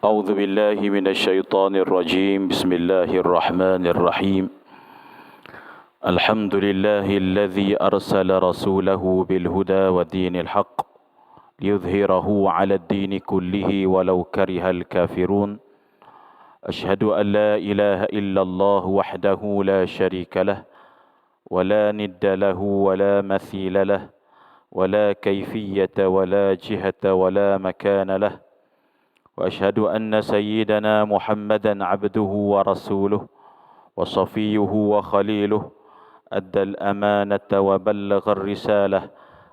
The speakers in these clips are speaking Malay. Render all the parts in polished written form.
أعوذ بالله من الشيطان الرجيم. بسم الله الرحمن الرحيم. الحمد لله الذي أرسل رسوله بالهدى ودين الحق ليظهره على الدين كله ولو كره الكافرون. أشهد أن لا إله إلا الله وحده لا شريك له ولا ند له ولا مثيل له ولا كيفية ولا جهة ولا مكان له. وأشهد أن سيدنا محمدا عبده ورسوله وصفيه وخليله أدى الأمانة وبلغ الرسالة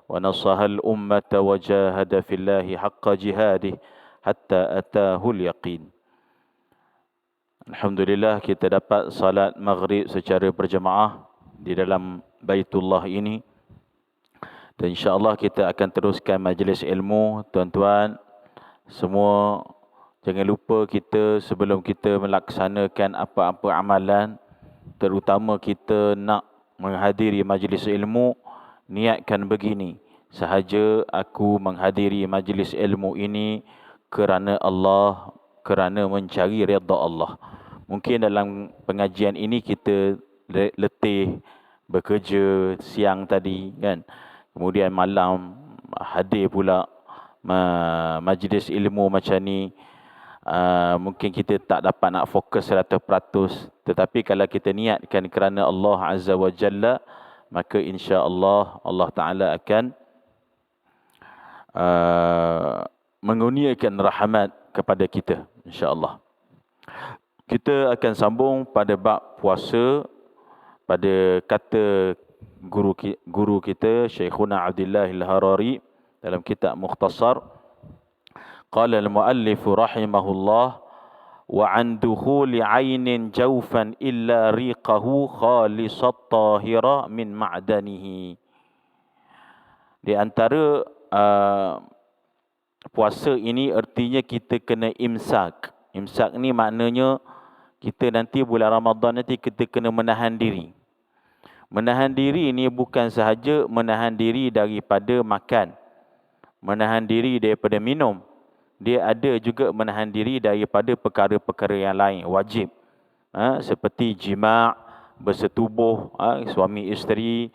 ونصح الأمة وجاهد في الله حق جهاده حتى أتاه اليقين. Alhamdulillah, kita dapat salat maghrib secara berjemaah di dalam Baitullah ini. Dan insya-Allah kita akan teruskan majlis ilmu. Tuan-tuan semua, jangan lupa kita sebelum kita melaksanakan apa-apa amalan, terutama kita nak menghadiri majlis ilmu, niatkan begini: sahaja aku menghadiri majlis ilmu ini kerana Allah, kerana mencari redha Allah. Mungkin dalam pengajian ini kita letih bekerja siang tadi kan, kemudian malam hadir pula majlis ilmu macam ni. Mungkin kita tak dapat nak fokus 100%, tetapi kalau kita niatkan kerana Allah Azza wa Jalla, maka insya-Allah Allah Ta'ala akan mengurniakan rahmat kepada kita, insya-Allah. Kita akan sambung pada bab puasa pada kata guru kita Syekhuna Abdullah Al-Harari dalam kitab Mukhtasar. Qala al-muallif rahimahullah: wa an dukhuli 'ainin jawfan illa riqahu khalisat tahira min ma'danihi. Di antara puasa ini artinya kita kena imsak. Imsak ni maknanya kita nanti bulan Ramadan nanti kita kena menahan diri. Menahan diri ini bukan sahaja menahan diri daripada makan, menahan diri daripada minum. Dia ada juga menahan diri daripada perkara-perkara yang lain wajib, seperti jima', bersetubuh, suami isteri,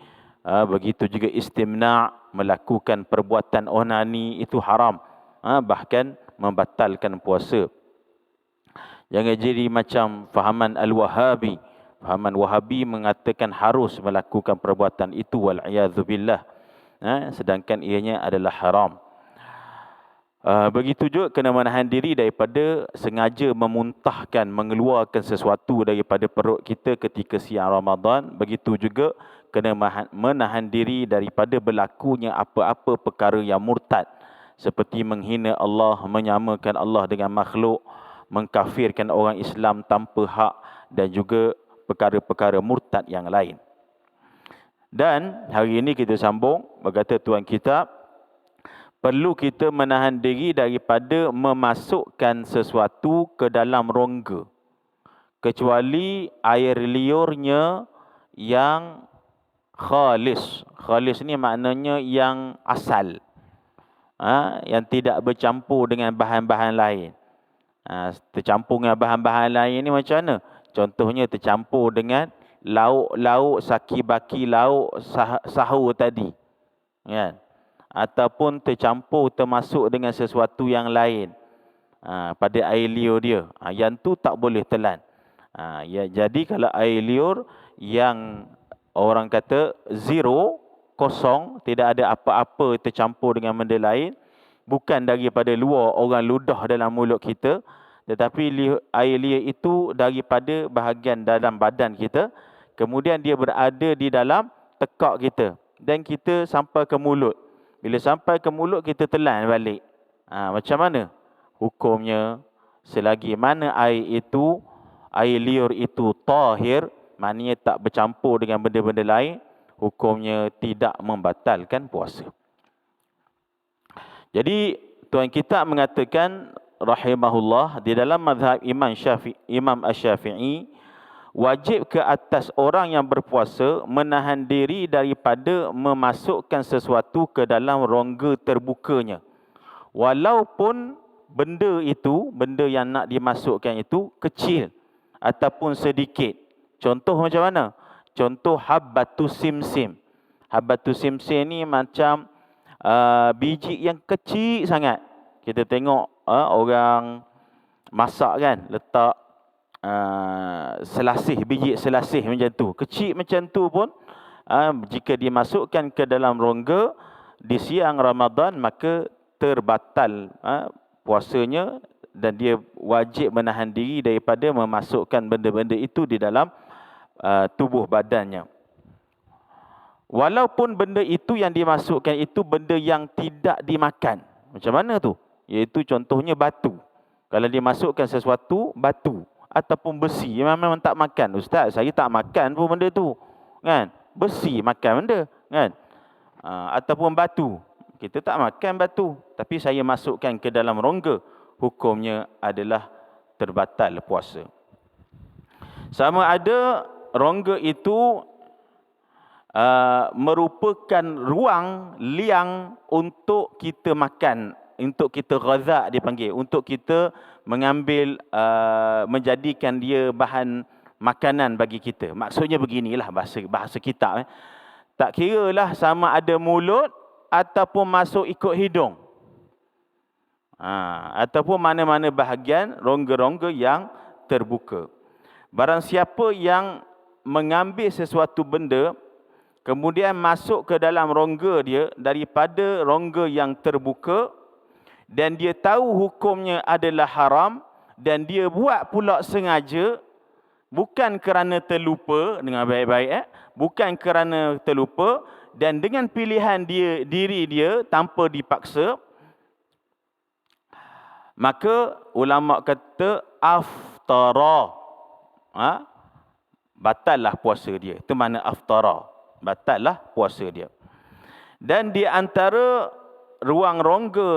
begitu juga istimna', melakukan perbuatan onani, itu haram, bahkan membatalkan puasa. Jangan jadi macam fahaman Al-Wahabi. Fahaman Wahabi mengatakan harus melakukan perbuatan itu, wal'iyadzubillah, sedangkan ianya adalah haram. Begitu juga kena menahan diri daripada sengaja memuntahkan, mengeluarkan sesuatu daripada perut kita ketika siang Ramadan. Begitu juga kena menahan diri daripada berlakunya apa-apa perkara yang murtad, seperti menghina Allah, menyamakan Allah dengan makhluk, mengkafirkan orang Islam tanpa hak, dan juga perkara-perkara murtad yang lain. Dan hari ini kita sambung, berkata tuan kitab, perlu kita menahan diri daripada memasukkan sesuatu ke dalam rongga, kecuali air liurnya yang khalis. Khalis ni maknanya yang asal, yang tidak bercampur dengan bahan-bahan lain. Tercampur dengan bahan-bahan lain ni macam mana? Contohnya tercampur dengan lauk-lauk, saki-baki lauk sahur tadi, kan? Ataupun tercampur, termasuk dengan sesuatu yang lain pada air liur dia, yang tu tak boleh telan. Jadi kalau air liur yang orang kata zero, kosong, tidak ada apa-apa tercampur dengan benda lain, bukan daripada luar orang ludah dalam mulut kita, tetapi air liur itu daripada bahagian dalam badan kita, kemudian dia berada di dalam tekak kita, dan kita sampai ke mulut. Bila sampai ke mulut, kita telan balik. Macam mana hukumnya? Selagi mana air liur itu tahir, maknanya tak bercampur dengan benda-benda lain, hukumnya tidak membatalkan puasa. Jadi tuan kitab mengatakan rahimahullah, di dalam mazhab Imam Asy-Syafi'i, wajib ke atas orang yang berpuasa menahan diri daripada memasukkan sesuatu ke dalam rongga terbukanya, walaupun benda yang nak dimasukkan itu kecil ataupun sedikit. Contoh macam mana? Contoh habbatus simsim. Habbatus simsim ni macam biji yang kecil sangat. Kita tengok orang masak kan, letak selasih, biji selasih macam tu. Kecil macam tu pun jika dimasukkan ke dalam rongga di siang Ramadan, maka terbatal puasanya dan dia wajib menahan diri daripada memasukkan benda-benda itu di dalam tubuh badannya. Walaupun benda itu yang dimasukkan itu benda yang tidak dimakan. Macam mana tu? Iaitu contohnya batu. Kalau dimasukkan sesuatu, batu ataupun besi, memang tak makan. Ustaz, saya tak makan pun benda tu. Kan? Besi makan benda, kan? Ataupun batu. Kita tak makan batu, tapi saya masukkan ke dalam rongga, hukumnya adalah terbatal puasa. Sama ada rongga itu merupakan ruang liang untuk kita makan, untuk kita ghazak dipanggil, untuk kita mengambil, menjadikan dia bahan makanan bagi kita. Maksudnya beginilah bahasa kitab. Tak kiralah sama ada mulut ataupun masuk ikut hidung. Ataupun mana-mana bahagian rongga-rongga yang terbuka. Barang siapa yang mengambil sesuatu benda kemudian masuk ke dalam rongga dia daripada rongga yang terbuka dan dia tahu hukumnya adalah haram dan dia buat pula sengaja, bukan kerana terlupa, dengan baik-baik, bukan kerana terlupa dan dengan pilihan diri dia tanpa dipaksa, maka ulama kata aftara, batallah puasa dia. Itu makna aftara, batallah puasa dia. Dan di antara ruang rongga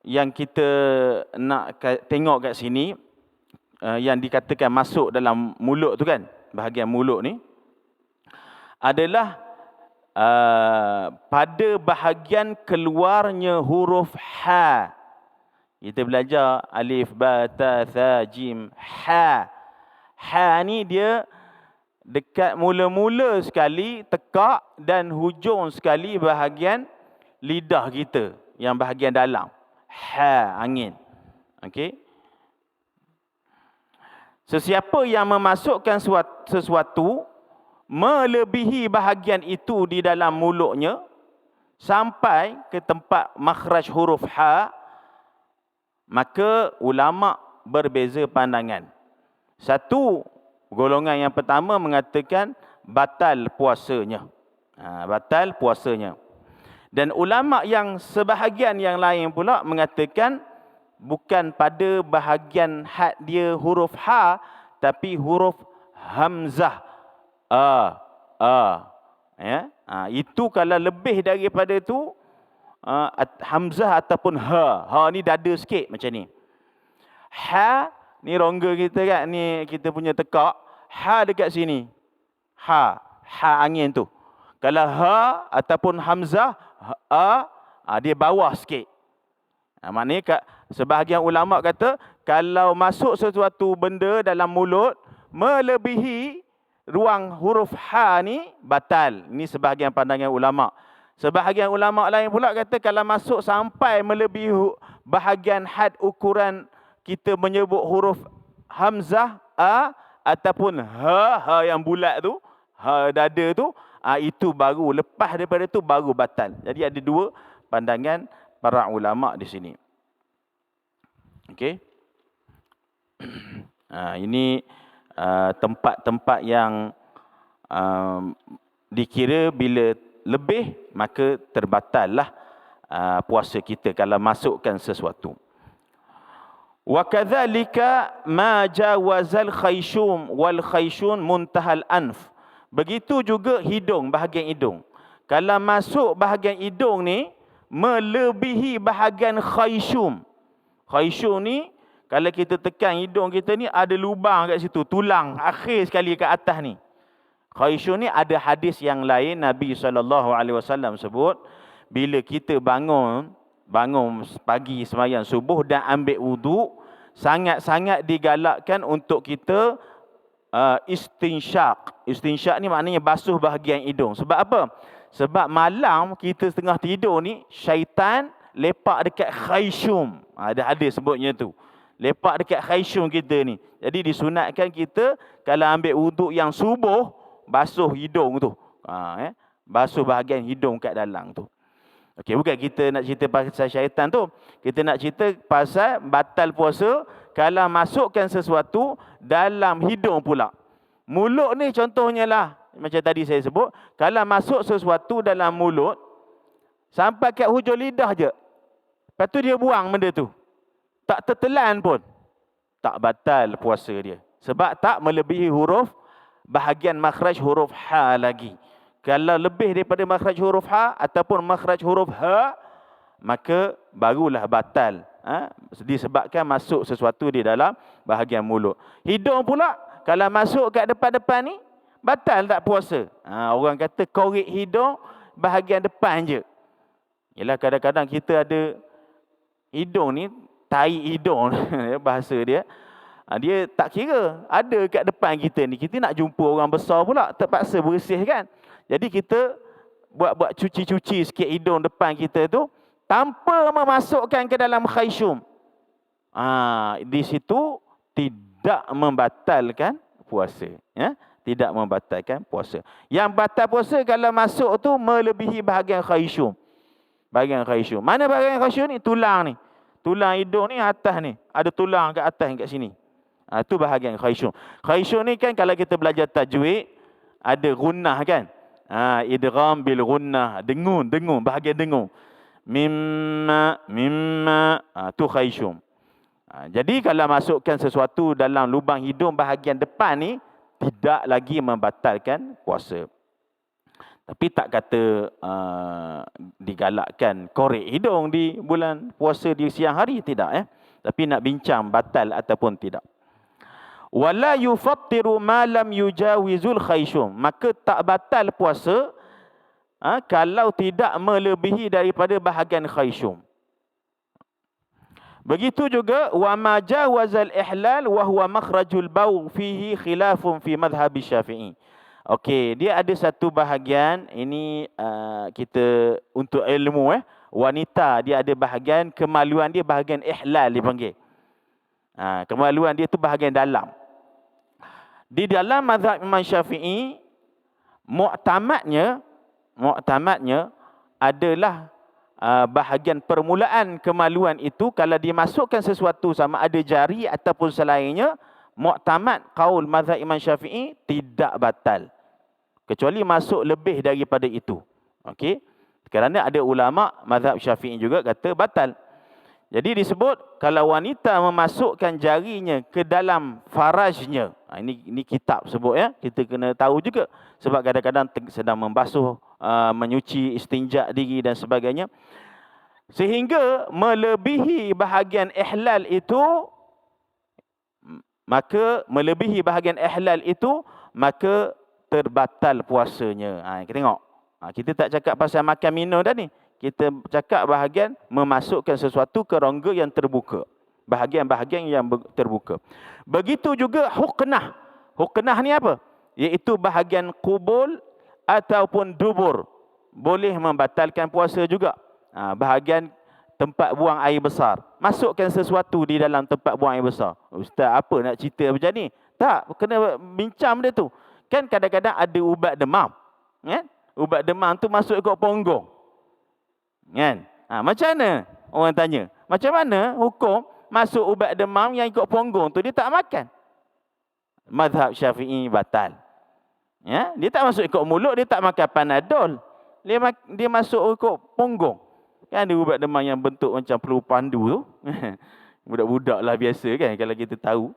yang kita nak tengok kat sini, yang dikatakan masuk dalam mulut tu kan, bahagian mulut ni, adalah pada bahagian keluarnya huruf ha. Kita belajar alif, ba, ta, tha, jim, ha. Ha ni dia dekat mula-mula sekali tekak dan hujung sekali bahagian lidah kita yang bahagian dalam. Ha, angin. Okey. Sesiapa yang memasukkan sesuatu melebihi bahagian itu di dalam mulutnya sampai ke tempat makhraj huruf ha, maka ulama berbeza pandangan. Satu golongan yang pertama mengatakan batal puasanya. Batal puasanya. Dan ulama yang sebahagian yang lain pula mengatakan bukan pada bahagian had dia huruf ha, tapi huruf hamzah. Ya? Itu kalau lebih daripada itu, hamzah ataupun ha. Ha ni dada sikit macam ni. Ha ni rongga kita kan, ni kita punya tekak. Ha dekat sini. Ha angin tu. Kalau ha ataupun hamzah, dia bawah sikit. Maknanya sebahagian ulama kata kalau masuk sesuatu benda dalam mulut melebihi ruang huruf ha ni batal. Ini sebahagian pandangan ulama. Sebahagian ulama lain pula kata kalau masuk sampai melebihi bahagian had ukuran kita menyebut huruf hamzah ataupun ha yang bulat tu, ha dada tu, itu baru, lepas daripada tu baru batal. Jadi ada dua pandangan para ulama di sini. Okey. Ini tempat-tempat yang dikira bila lebih maka terbatallah puasa kita kalau masukkan sesuatu. Wa kadzalika ma jawazal khayshum wal khayshun muntahal anf. Begitu juga hidung, bahagian hidung. Kalau masuk bahagian hidung ni melebihi bahagian khayshum. Khayshum ni kalau kita tekan hidung kita ni ada lubang kat situ, tulang akhir sekali kat atas ni. Khayshum ni ada hadis yang lain Nabi SAW sebut bila kita bangun pagi sembahyang subuh dan ambil wuduk, sangat-sangat digalakkan untuk kita istinsyaq. Istinsyaq ni maknanya basuh bahagian hidung. Sebab apa? Sebab malam kita tengah tidur ni, syaitan lepak dekat khayshum. Ada sebutnya tu. Lepak dekat khayshum kita ni. Jadi disunatkan kita kalau ambil wuduk yang subuh, basuh hidung tu. Basuh bahagian hidung kat dalam tu. Okey, bukan kita nak cerita pasal syaitan tu. Kita nak cerita pasal batal puasa kalau masukkan sesuatu dalam hidung pula. Mulut ni contohnya lah, macam tadi saya sebut, kalau masuk sesuatu dalam mulut, sampai kat hujung lidah je. Lepas tu dia buang benda tu. Tak tertelan pun. Tak batal puasa dia. Sebab tak melebihi huruf, bahagian makhraj huruf H lagi. Kalau lebih daripada makhraj huruf H ataupun makhraj huruf H, maka barulah batal. Disebabkan masuk sesuatu di dalam bahagian mulut. Hidung pula, kalau masuk kat depan-depan ni, batal tak puasa. Orang kata korek hidung bahagian depan je. Yalah, kadang-kadang kita ada hidung ni, tai hidung bahasa dia. Dia tak kira ada kat depan kita ni. Kita nak jumpa orang besar pula, terpaksa bersih kan. Jadi kita buat cuci-cuci sikit hidung depan kita tu tanpa memasukkan ke dalam khayshum. Di situ tidak membatalkan puasa. Ya? Tidak membatalkan puasa. Yang batal puasa kalau masuk tu melebihi bahagian khayshum. Bahagian khayshum. Mana bahagian khayshum ni? Tulang ni. Tulang hidung ni atas ni. Ada tulang kat atas kat sini. Itu bahagian khayshum. Khayshum ni kan kalau kita belajar tajwid, ada gunnah kan? Idgham bil gunnah. Dengung. Bahagian dengung. Mimma. Tu khayshum. Jadi kalau masukkan sesuatu dalam lubang hidung bahagian depan ni, tidak lagi membatalkan puasa. Tapi tak kata digalakkan korek hidung di bulan puasa di siang hari, tidak. Tapi nak bincang batal ataupun tidak. Wala yufattiru ma lam yujawizul khayshum. Maka tak batal puasa kalau tidak melebihi daripada bahagian khayshum. Begitu juga wa ma jawazal ihlal wa huwa makhrajul baw fihi khilafun fi madhhab Syafi'i. Okey, dia ada satu bahagian ini kita untuk ilmu wanita dia ada bahagian kemaluan dia, bahagian ihlal dipanggil. Kemaluan dia tu bahagian dalam. Di dalam mazhab Imam Syafi'i, mu'tamadnya adalah bahagian permulaan kemaluan itu kalau dimasukkan sesuatu sama ada jari ataupun selainnya, mu'tamad qaul mazhab Imam Syafi'i tidak batal. Kecuali masuk lebih daripada itu. Okey? Kerana ada ulama mazhab Syafi'i juga kata batal. Jadi disebut kalau wanita memasukkan jarinya ke dalam farajnya. Ini kitab sebut ya. Kita kena tahu juga. Sebab kadang-kadang sedang membasuh, menyuci, istinja diri dan sebagainya. Sehingga melebihi bahagian ihlal itu, maka terbatal puasanya. Kita tengok. Kita tak cakap pasal makan minum dah ni. Kita cakap bahagian memasukkan sesuatu ke rongga yang terbuka. Bahagian-bahagian yang terbuka. Begitu juga huknah. Huknah ni apa? Iaitu bahagian kubul ataupun dubur. Boleh membatalkan puasa juga. Bahagian tempat buang air besar. Masukkan sesuatu di dalam tempat buang air besar. Ustaz, apa nak cerita macam ni? Tak, kena bincang benda tu. Kan kadang-kadang ada ubat demam. Kan? Ubat demam tu masuk ikut ponggong. Kan? Macam mana? Orang tanya. Macam mana hukum masuk ubat demam yang ikut ponggong tu dia tak makan? Mazhab Syafi'i batal. Ya? Dia tak masuk ikut mulut, dia tak makan Panadol. Dia masuk ikut ponggong. Kan ada ubat demam yang bentuk macam peluh pandu tu. Budak-budak lah biasa kan kalau kita tahu.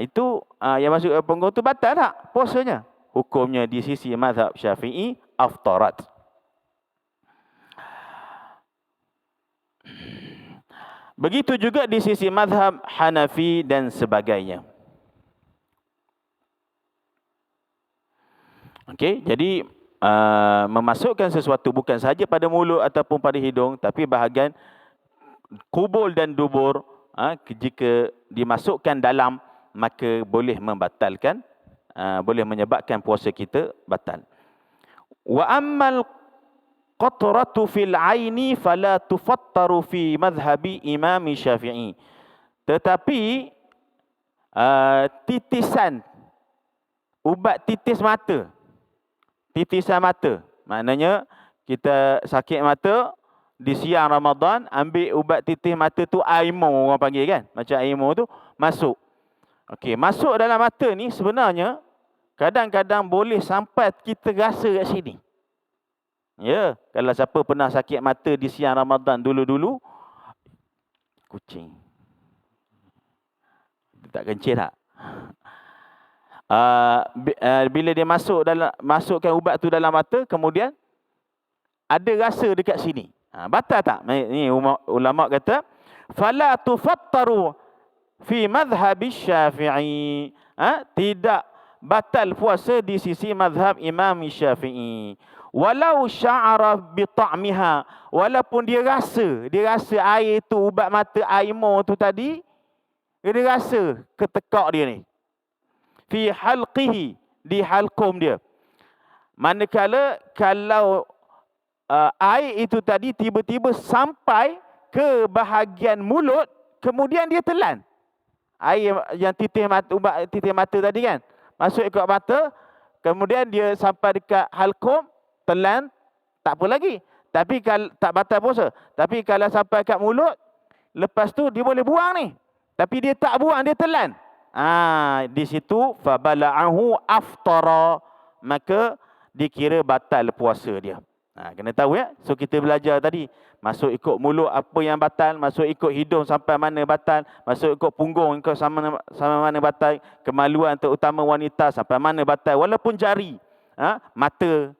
Itu yang masuk ikut ponggong tu batal tak puasanya? Hukumnya di sisi mazhab Syafi'i aftarat. Begitu juga di sisi mazhab Hanafi dan sebagainya. Okey, jadi memasukkan sesuatu bukan sahaja pada mulut ataupun pada hidung, tapi bahagian kubul dan dubur, jika dimasukkan dalam, maka boleh membatalkan, boleh menyebabkan puasa kita batal. Wa ammal qatratu fil aini fala tufattaru fi madhhabi Imam Syafi'i. Tetapi titisan, ubat titis mata, titisan mata, maknanya kita sakit mata di siang Ramadan, ambil ubat titis mata tu, aimo orang panggil kan, macam aimo tu masuk. Okey, masuk dalam mata ni sebenarnya kadang-kadang boleh sampai kita rasa kat sini. Ya, kalau siapa pernah sakit mata di siang Ramadan dulu-dulu, kucing. Tak kencing tak? Bila dia masukkan ubat tu dalam mata, kemudian ada rasa dekat sini. Batal tak? Ni ulama kata fala tufattaru fi madhhabi Syafi'i. Tidak batal puasa di sisi mazhab Imam Syafi'i. Walau sya'ara bi ta'miha, walaupun dia rasa air tu, ubat mata aimo tu tadi, dia rasa ketekak dia ni. Fi halqihi, di halqum dia. Manakala kalau air itu tadi tiba-tiba sampai ke bahagian mulut, kemudian dia telan. Air yang titis mata, ubat titis mata tadi kan, masuk ke mata, kemudian dia sampai dekat halqum, telan, tak apa lagi. Tapi kalau tak batal puasa. Tapi kalau sampai kat mulut, lepas tu dia boleh buang ni. Tapi dia tak buang, dia telan. Di situ fabala'ahu aftara, maka dikira batal puasa dia. Kena tahu ya. So kita belajar tadi, masuk ikut mulut apa yang batal, masuk ikut hidung sampai mana batal, masuk ikut punggung ikut sama mana batal, kemaluan terutama wanita sampai mana batal, walaupun jari, mata,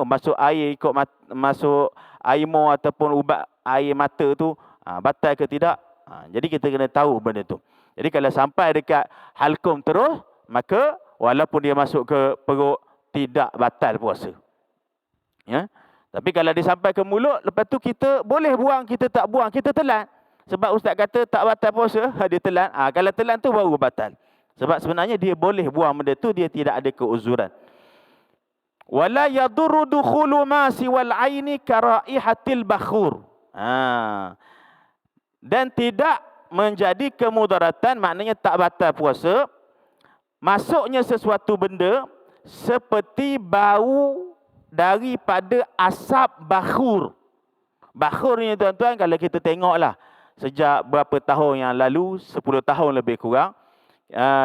masuk air ikut masuk aimo ataupun ubat air mata tu, batal ke tidak. Jadi kita kena tahu benda tu. Jadi kalau sampai dekat halqum terus, maka walaupun dia masuk ke perut, tidak batal puasa. Ya. Tapi kalau dia sampai ke mulut, lepas tu kita boleh buang, kita tak buang, kita telan. Sebab ustaz kata tak batal puasa, dia telan. Kalau telan tu baru batal. Sebab sebenarnya dia boleh buang benda tu, dia tidak ada keuzuran. Wala yadurru dukhulu ma siwal aini karaihatil bakhur. Dan tidak menjadi kemudaratan, maknanya tak batal puasa, masuknya sesuatu benda seperti bau daripada asap bakhur. Bakhur ni tuan-tuan, kalau kita tengoklah sejak berapa tahun yang lalu, 10 tahun lebih kurang,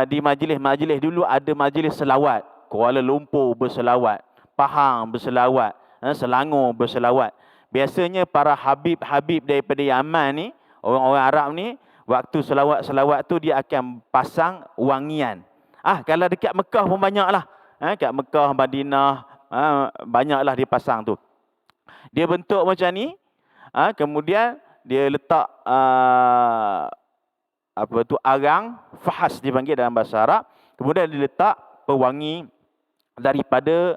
di majlis-majlis dulu ada majlis selawat. Kuala Lumpur berselawat, Pahang berselawat, Selangor berselawat. Biasanya para habib-habib daripada Yaman ni, orang-orang Arab ni, waktu selawat-selawat tu dia akan pasang wangian. Kalau dekat Mekah pun banyaklah. Kat Mekah, Madinah, banyaklah dia pasang tu. Dia bentuk macam ni, kemudian dia letak arang, fahas dipanggil dalam bahasa Arab. Kemudian dia letak pewangi daripada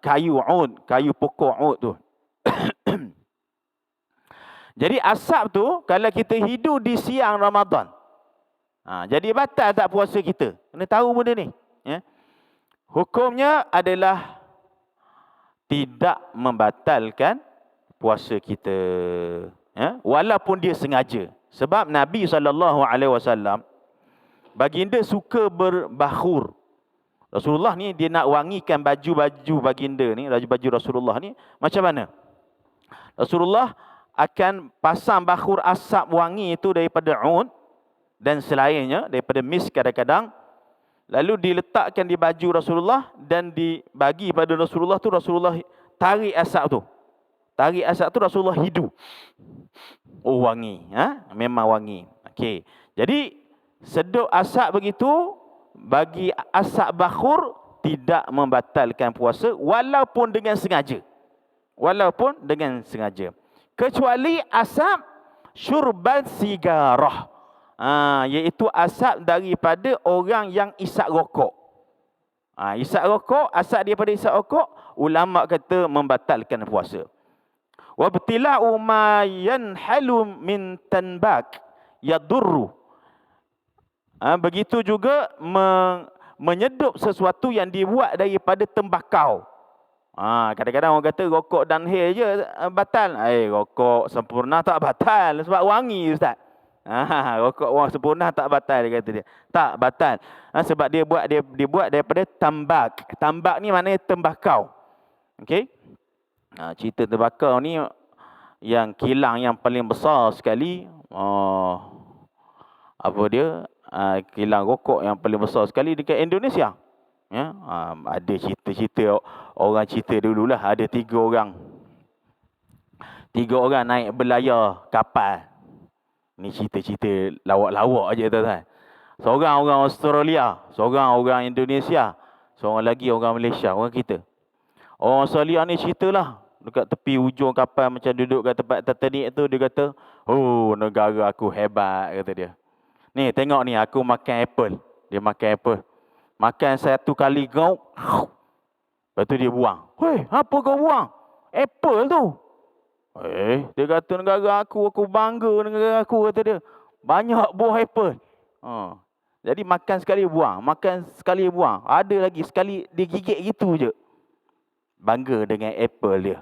kayu ud, kayu pokok ud tu. Jadi asap tu kalau kita hidu di siang Ramadan, jadi batal tak puasa kita? Kena tahu benda ni. Ya. Hukumnya adalah tidak membatalkan puasa kita. Ya. Walaupun dia sengaja. Sebab Nabi SAW, baginda suka berbakhur. Rasulullah ni dia nak wangikan baju-baju baginda ni, baju-baju Rasulullah ni macam mana? Rasulullah akan pasang bakhur asap wangi itu daripada ud dan selainnya, daripada misk kadang-kadang, lalu diletakkan di baju Rasulullah dan dibagi pada Rasulullah tu. Rasulullah tarik asap tu. Tarik asap tu, Rasulullah hidu. Oh, wangi. Memang wangi. Okey. Jadi sedut asap begitu, bagi asap bakhur tidak membatalkan puasa walaupun dengan sengaja. Walaupun dengan sengaja. Kecuali asap syurban sigarah. Iaitu asap daripada orang yang isap rokok. Isap rokok, asal daripada isap rokok, ulama kata membatalkan puasa. Wa btila'u ma yanhalu min tanbak yadurru. Begitu juga menyedup sesuatu yang dibuat daripada tembakau. Kadang-kadang orang kata rokok dan hair je batal. Rokok sempurna tak batal sebab wangi, ustaz. Rokok orang sempurna tak batal, dia kata dia. Tak batal. Sebab dia buat daripada tambak. Tambak ni maknanya tembakau. Okey. Cerita tembakau ni yang kilang yang paling besar sekali, kilang rokok yang paling besar sekali dekat Indonesia. Ya, ada cerita-cerita orang cerita dululah, ada 3 orang. 3 orang naik berlayar kapal. Ni cerita-cerita lawak-lawak aje tuan-tuan. Seorang orang Australia, seorang orang Indonesia, seorang lagi orang Malaysia, orang kita. Orang Australia ni ceritalah dekat tepi ujung kapal macam duduk kat tempat Titanic tu, dia kata, "Oh, negara aku hebat," kata dia. "Ni tengok ni, aku makan apple." Dia makan apple. Makan 1 kali kau, lepas tu dia buang. "Hei, apa kau buang?" "Apple tu." Dia kata, negara aku bangga negara aku, kata dia. Banyak buah apple. Jadi makan sekali buang, makan sekali buang. Ada lagi sekali dia gigit gitu je. Bangga dengan apple dia.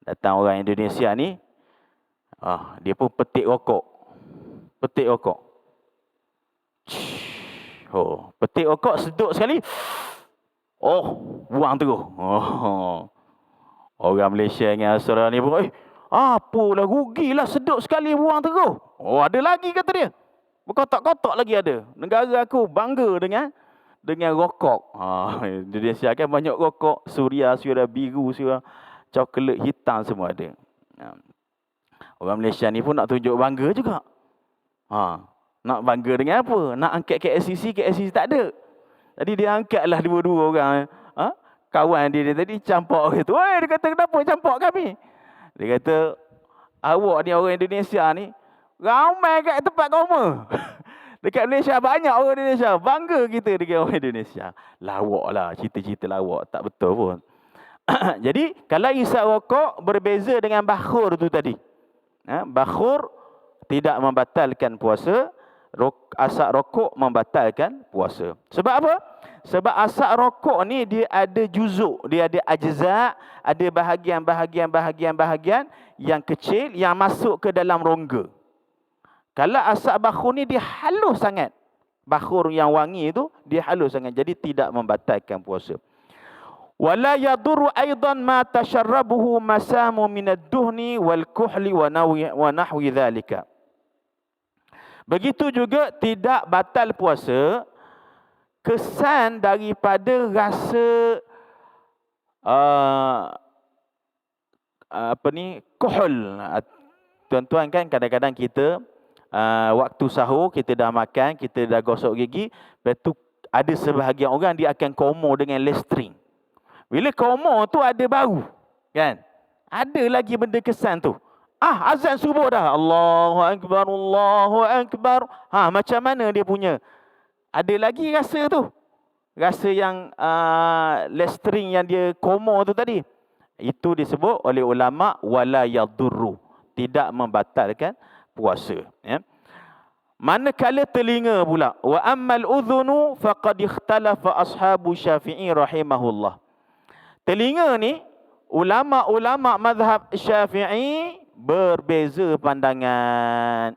Datang orang Indonesia ni, dia pun petik rokok. Petik rokok. Petik rokok, sedut sekali. Buang terus. Orang Malaysia dengan Australia ni pun, apalah, rugilah sedut sekali buang terus. Ada lagi, kata dia. Berkotak-kotak lagi ada. Negara aku bangga dengan rokok. Indonesia kan banyak rokok. Suria biru, suria coklat, hitam semua ada. Orang Malaysia ni pun nak tunjuk bangga juga. Nak bangga dengan apa? Nak angkat KLCC tak ada. Jadi dia angkatlah 2 orang. Kawan dia tadi campak orang tu. Dia kata, "Kenapa campak kami?" Dia kata, "Awak ni orang Indonesia ni ramai kat tempat koma." Dekat Malaysia banyak orang Indonesia. Bangga kita dengan orang Indonesia. Lawak lah, cerita-cerita lawak. Tak betul pun. Jadi, kalau isap rokok berbeza dengan bakhur tu tadi. Bakhur tidak membatalkan puasa. Asap rokok membatalkan puasa. Sebab apa? Sebab asap rokok ni dia ada juzuk, dia ada ajza', ada bahagian yang kecil yang masuk ke dalam rongga. Kalau asap bakhur ni dia halus sangat. Bakhur yang wangi tu dia halus sangat, jadi tidak membatalkan puasa. Wala yadurru aidan ma tasharrabuhu masamu minad duhni wal kuhli wa nahwi dhalika. Begitu juga tidak batal puasa kesan daripada rasa kuhul. Tuan-tuan kan kadang-kadang kita waktu sahur kita dah makan, kita dah gosok gigi, lepas tu ada sebahagian orang dia akan komo dengan Listerine. Bila komo tu ada bau, kan? Ada lagi benda kesan tu. Azan subuh dah. Allahu Akbar, Allahu Akbar. Macam mana dia punya? Ada lagi rasa tu. Rasa yang Listerine yang dia komo tu tadi. Itu disebut oleh ulama wala yadurru. Tidak membatalkan puasa. Ya. Manakala telinga pula. Wa ammal udhunu faqad ikhtalafa ashabu Syafi'i rahimahullah. Telinga ni, ulama-ulama mazhab Syafi'i berbeza pandangan.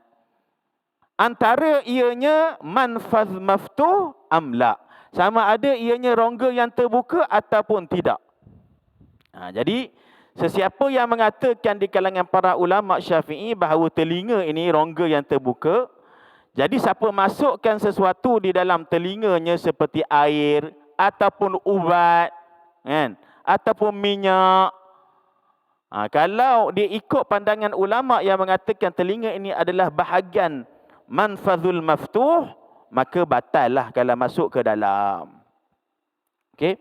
Antara ianya manfaz maftuh amla. Sama ada ianya rongga yang terbuka ataupun tidak. Jadi, sesiapa yang mengatakan di kalangan para ulama Syafi'i bahawa telinga ini rongga yang terbuka, jadi siapa masukkan sesuatu di dalam telinganya seperti air ataupun ubat, kan, ataupun minyak, kalau dia ikut pandangan ulama yang mengatakan telinga ini adalah bahagian manfazul maftuh, maka batal lah kalau masuk ke dalam. Okey.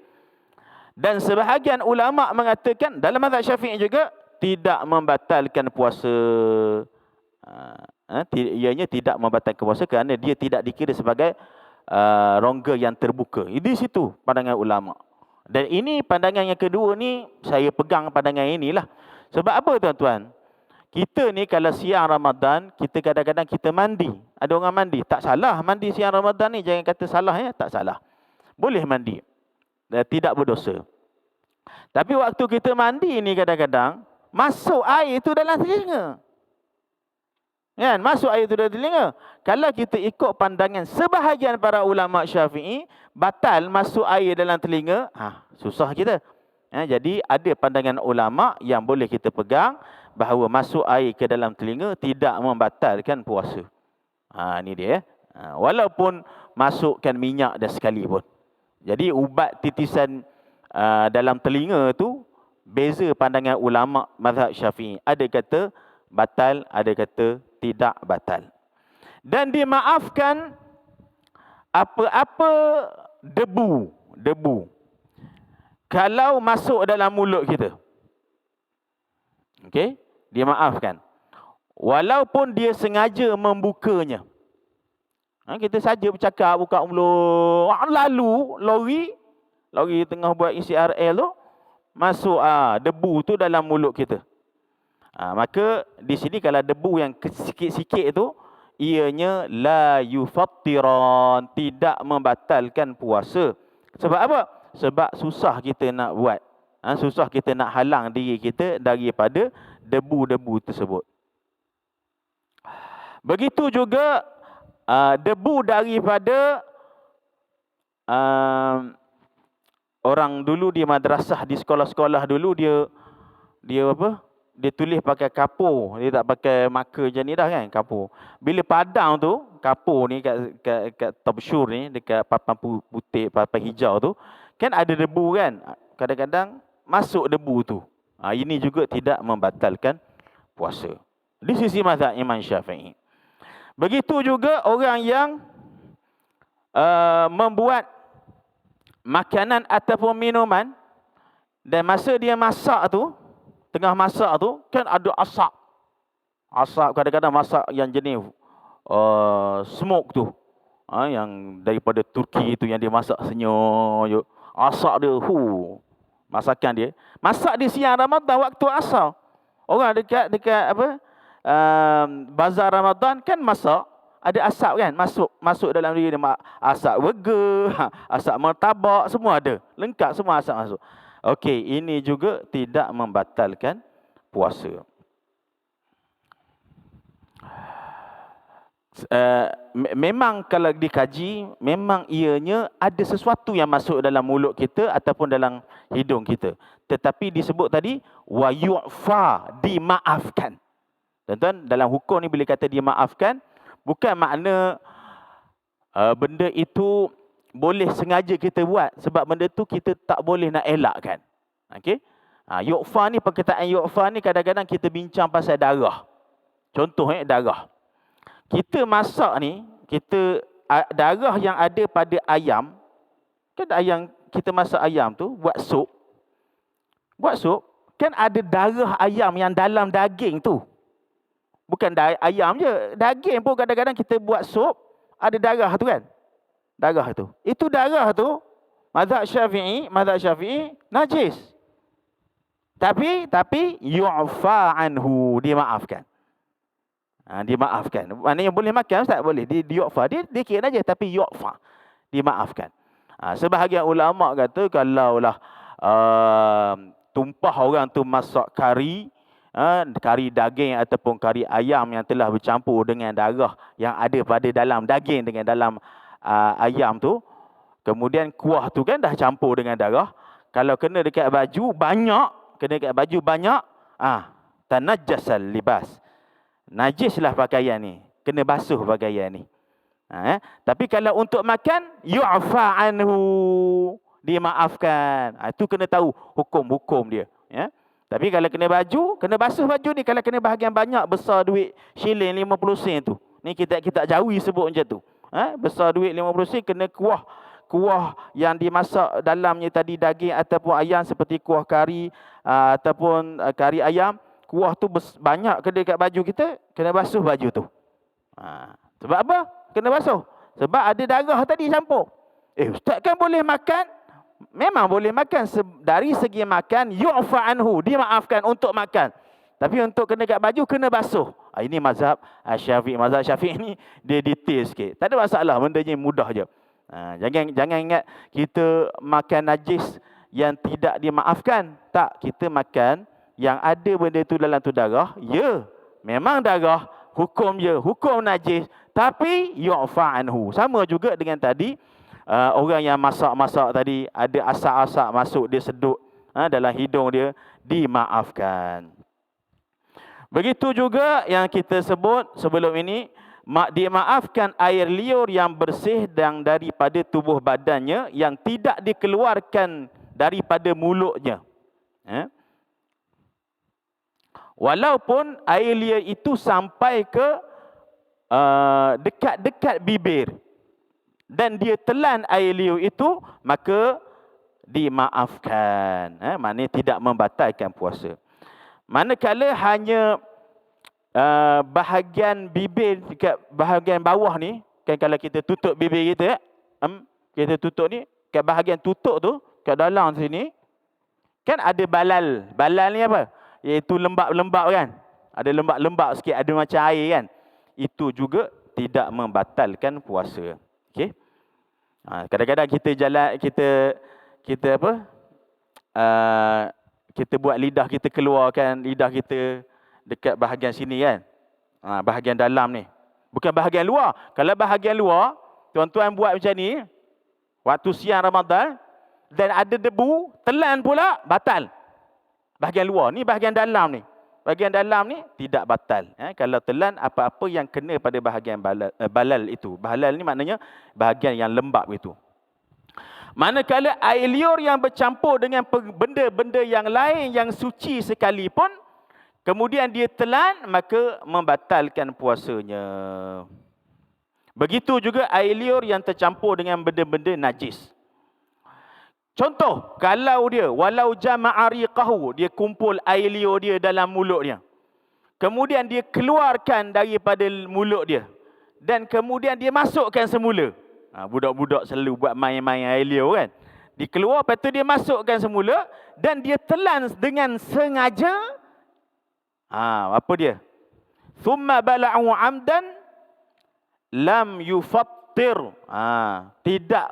Dan sebahagian ulama mengatakan dalam mazhab Syafi'i juga tidak membatalkan puasa. Ianya tidak membatalkan puasa kerana dia tidak dikira sebagai rongga yang terbuka. Di situ pandangan ulama. Dan ini pandangan yang kedua ni, saya pegang pandangan inilah. Sebab apa tuan-tuan? Kita ni kalau siang Ramadan, kita kadang-kadang kita mandi. Ada orang mandi. Tak salah mandi siang Ramadan ni. Jangan kata salah ya. Tak salah. Boleh mandi. Dan tidak berdosa. Tapi waktu kita mandi ni kadang-kadang, masuk air tu dalam telinga. Kan? Masuk air tu dalam telinga. Kalau kita ikut pandangan sebahagian para ulama Syafi'i, batal masuk air dalam telinga, susah kita. Jadi ada pandangan ulama yang boleh kita pegang, bahawa masuk air ke dalam telinga tidak membatalkan puasa. Ini dia. Walaupun masukkan minyak dah sekali pun. Jadi ubat titisan dalam telinga tu, beza pandangan ulama mazhab Syafi'i. Ada kata batal, ada kata tidak batal. Dan dimaafkan apa-apa debu kalau masuk dalam mulut kita. Okey, dimaafkan. Walaupun dia sengaja membukanya. Kita saja bercakap buka mulut, lalu lori tengah buat ICRL tu, masuk debu tu dalam mulut kita. Maka di sini kalau debu yang sikit-sikit tu, ianya la yufattiran, tidak membatalkan puasa. Sebab apa? Sebab susah kita nak buat. Susah kita nak halang diri kita daripada debu-debu tersebut. Begitu juga debu daripada orang dulu di madrasah, di sekolah-sekolah dulu dia apa? Dia tulis pakai kapur, dia tak pakai marker macam ni dah kan, kapur. Bila padang tu, kapur ni kat tabsyur ni, dekat papan putih, papan hijau tu, kan ada debu kan. Kadang-kadang masuk debu tu. Ini juga tidak membatalkan puasa. Di sisi mazhab Imam Syafi'i. Begitu juga orang yang membuat makanan ataupun minuman, dan masa dia masak tu, tengah masak tu, kan ada asap. Asap kadang-kadang masak yang jenis smoke tu. Yang daripada Turki tu yang dia masak senyum. Asap dia, masakan dia. Masak di siang Ramadan waktu asar. Orang dekat apa? Bazar Ramadan kan masak. Ada asap kan? Masuk dalam diri dia. Asap burger, asap martabak, semua ada. Lengkap semua asap masuk. Okey, ini juga tidak membatalkan puasa. Memang kalau dikaji, memang ianya ada sesuatu yang masuk dalam mulut kita ataupun dalam hidung kita. Tetapi disebut tadi, wa yu'fa, dimaafkan. Tuan-tuan, dalam hukum ni bila kata dimaafkan, bukan makna benda itu boleh sengaja kita buat, sebab benda tu kita tak boleh nak elakkan. Okey? Yu'fa ni, perkataan yu'fa ni kadang-kadang kita bincang pasal darah. Contoh darah. Kita masak ni, darah yang ada pada ayam, kan ayam, kita masak ayam tu, buat sup, kan ada darah ayam yang dalam daging tu. Bukan ayam je, daging pun kadang-kadang kita buat sup, ada darah tu kan. Darah tu. Itu darah tu, mazhab Syafi'i najis. Tapi yu'fa anhu, dimaafkan. Dimaafkan. Maknanya boleh makan, Ustaz? Boleh. Yu'fa. Dia kira najis tapi yu'fa. Dimaafkan. Sebahagian ulama kata kalaulah tumpah orang tu masak kari daging ataupun kari ayam yang telah bercampur dengan darah yang ada pada dalam daging dengan dalam ayam tu, kemudian kuah tu kan dah campur dengan darah, kalau kena dekat baju banyak, tanajjasal libas, najislah pakaian ni, kena basuh pakaian ni. Tapi kalau untuk makan, yu'fa anhu, dimaafkan. Itu kena tahu hukum-hukum dia. Tapi kalau kena baju, kena basuh baju ni. Kalau kena bahagian banyak, besar duit shilling 50 sen tu. Ni kita jawi sebut macam tu. Besar duit 50 sen, kena kuah yang dimasak dalamnya tadi daging ataupun ayam, seperti kuah kari ataupun kari ayam. Kuah tu banyak kena dekat baju kita, kena basuh baju tu. Sebab apa? Kena basuh. Sebab ada darah tadi campur. Ustaz kan boleh makan? Memang boleh makan. Dari segi makan, yu'fa anhu, dimaafkan untuk makan. Tapi untuk kena kat baju, kena basuh. Ini mazhab Syafi'i. Mazhab Syafi'i ni dia detail sikit. Tak ada masalah, bendanya mudah je. Jangan ingat kita makan najis yang tidak dimaafkan. Tak, kita makan yang ada benda tu dalam tu darah. Ya, memang darah, hukum je, hukum najis. Tapi yu'fa anhu. Sama juga dengan tadi, orang yang masak-masak tadi, ada asap-asap masuk, dia sedut dalam hidung dia, dimaafkan. Begitu juga yang kita sebut sebelum ini, dimaafkan air liur yang bersih dan daripada tubuh badannya yang tidak dikeluarkan daripada mulutnya. Walaupun air liur itu sampai ke dekat-dekat bibir dan dia telan air liur itu, maka dimaafkan. Maknanya tidak membatalkan puasa. Manakala hanya bahagian bibir dekat bahagian bawah ni, kan kalau kita tutup bibir kita, kita tutup ni, kat bahagian tutup tu, kat dalam sini, kan ada balal. Balal ni apa? Iaitu lembab-lembab kan? Ada lembab-lembab sikit, ada macam air kan? Itu juga tidak membatalkan puasa. Okey? Kadang-kadang kita jalan, kita apa? Kita buat lidah kita keluarkan, lidah kita dekat bahagian sini kan. Bahagian dalam ni. Bukan bahagian luar. Kalau bahagian luar, tuan-tuan buat macam ni, waktu siang Ramadan, dan ada debu, telan pula, batal. Bahagian luar, ni bahagian dalam ni. Bahagian dalam ni tidak batal. Kalau telan, apa-apa yang kena pada bahagian balal itu. Balal ni maknanya bahagian yang lembab itu. Manakala air liur yang bercampur dengan benda-benda yang lain yang suci sekalipun, kemudian dia telan, maka membatalkan puasanya. Begitu juga air liur yang tercampur dengan benda-benda najis. Contoh, kalau dia, walau jama'a riqahu, dia kumpul air liur dia dalam mulutnya. Kemudian dia keluarkan daripada mulut dia. Dan kemudian dia masukkan semula. Budak-budak selalu buat main-main air liur kan. Dia keluar, lepas tu dia masukkan semula. Dan dia telan dengan sengaja. Apa dia? Thumma bala'u amdan lam yufattir. Tidak